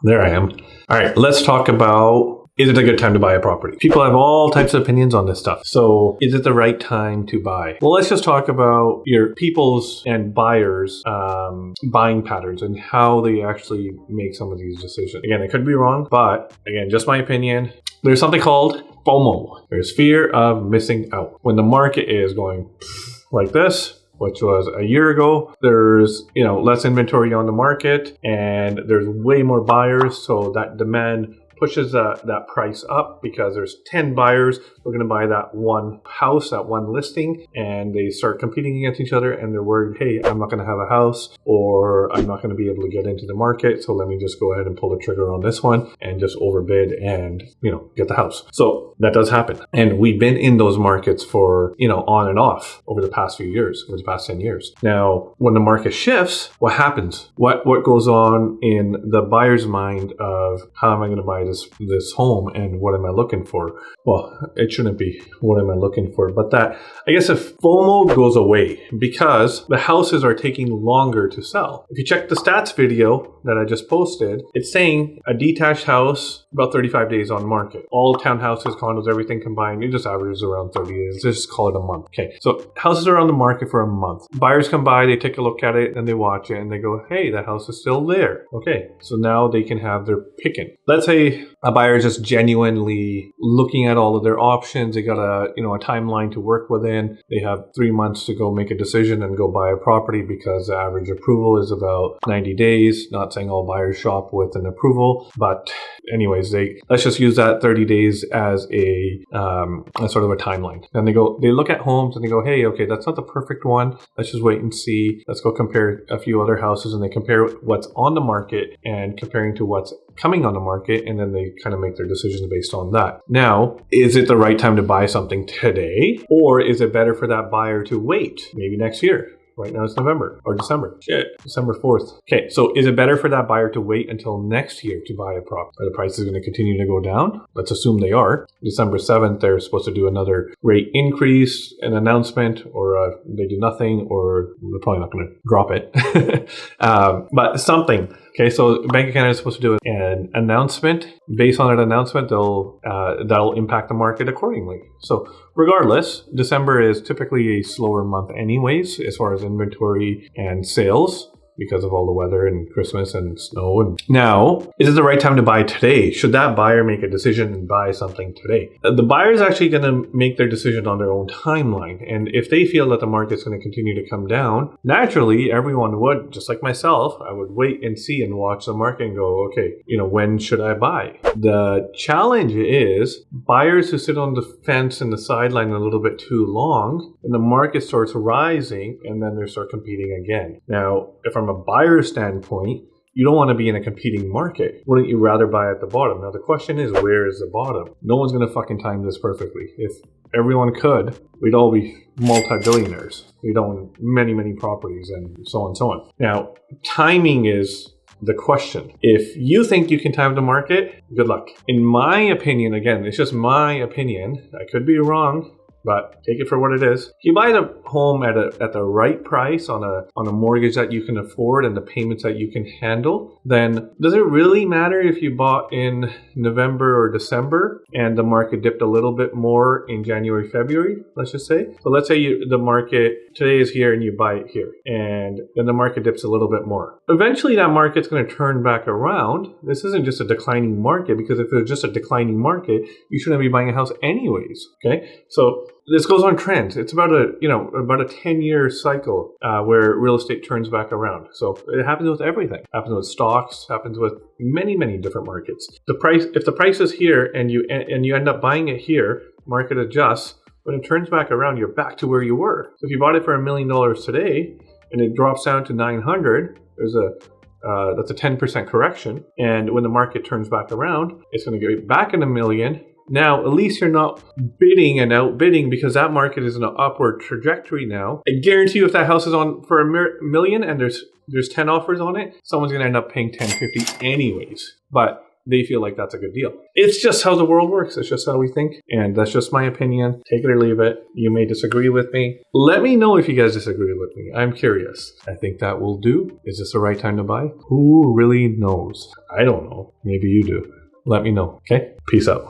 There I am. All right, let's talk about, is it a good time to buy a property? People have all types of opinions on this stuff. So is it the right time to buy? Well, let's just talk about your people's and buyers' buying patterns and how they actually make some of these decisions. Again, I could be wrong, but again, just my opinion. There's something called FOMO. There's fear of missing out. When the market is going like this, which was a year ago, there's less inventory on the market and there's way more buyers, so that demand pushes that price up because there's 10 buyers who are going to buy that one house, that one listing, and they start competing against each other and they're worried, hey, I'm not going to have a house, or I'm not going to be able to get into the market, so let me just go ahead and pull the trigger on this one and just overbid and get the house. So that does happen, and we've been in those markets for on and off over the past few years, over the past 10 years. Now when the market shifts, what happens? What goes on in the buyer's mind of how am I going to buy this home and what am I looking for? Well, it shouldn't be what am I looking for, but that, I guess, if FOMO goes away because the houses are taking longer to sell. If you check the stats video that I just posted, it's saying a detached house about 35 days on market. All townhouses, condos, everything combined, it just averages around 30 days. Let's just call it a month. Okay, so houses are on the market for a month. Buyers come by, they take a look at it, and they watch it, and they go, hey, that house is still there. Okay, so now they can have their picking. Let's say a buyer is just genuinely looking at all of their options. They got a timeline to work within. They have 3 months to go make a decision and go buy a property because the average approval is about 90 days. Not saying all buyers shop with an approval, but anyways, let's just use that 30 days as a sort of a timeline. Then they look at homes and they go, hey, okay, that's not the perfect one. Let's just wait and see. Let's go compare a few other houses, and they compare what's on the market and comparing to what's coming on the market, and then they kind of make their decisions based on that. Now, is it the right time to buy something today, or is it better for that buyer to wait maybe next year? Right now it's November or December. December 4th. Okay, so is it better for that buyer to wait until next year to buy a property? Are the prices going to continue to go down? Let's assume they are. December 7th, they're supposed to do another rate increase, an announcement, or they do nothing, or they're probably not going to drop it. But something. Okay, so Bank of Canada is supposed to do an announcement. Based on that announcement, that'll impact the market accordingly. So regardless, December is typically a slower month anyways, as far as inventory and sales, because of all the weather and Christmas and snow. And now, is it the right time to buy today? Should that buyer make a decision and buy something today? The buyer is actually going to make their decision on their own timeline. And if they feel that the market's going to continue to come down, naturally, everyone would, just like myself, I would wait and see and watch the market and go, okay, when should I buy? The challenge is buyers who sit on the fence and the sideline a little bit too long, and the market starts rising, and then they start competing again. Now, if I'm a buyer standpoint, you don't want to be in a competing market. Wouldn't you rather buy at the bottom? Now the question is, where is the bottom? No one's going to fucking time this perfectly. If everyone could, we'd all be multi-billionaires. We'd own many, many properties and so on and so on. Now, timing is the question. If you think you can time the market, good luck. In my opinion, again, it's just my opinion. I could be wrong, but take it for what it is. If you buy the home at the right price on a mortgage that you can afford and the payments that you can handle, then does it really matter if you bought in November or December and the market dipped a little bit more in January, February, let's just say? So let's say the market today is here and you buy it here, and then the market dips a little bit more. Eventually that market's going to turn back around. This isn't just a declining market, because if it was just a declining market, you shouldn't be buying a house anyways. Okay, so this goes on trends. It's about a 10-year cycle where real estate turns back around. So it happens with everything. It happens with stocks. Happens with many, many different markets. If the price is here and you end up buying it here, market adjusts. When it turns back around, you're back to where you were. So if you bought it for $1 million today and it drops down to 900, that's a 10% correction. And when the market turns back around, it's going to get back in $1 million. Now, at least you're not bidding and outbidding, because that market is in an upward trajectory now. I guarantee you, if that house is on for $1 million and there's 10 offers on it, someone's going to end up paying $10.50 anyways. But they feel like that's a good deal. It's just how the world works. It's just how we think. And that's just my opinion. Take it or leave it. You may disagree with me. Let me know if you guys disagree with me. I'm curious. I think that will do. Is this the right time to buy? Who really knows? I don't know. Maybe you do. Let me know. Okay? Peace out.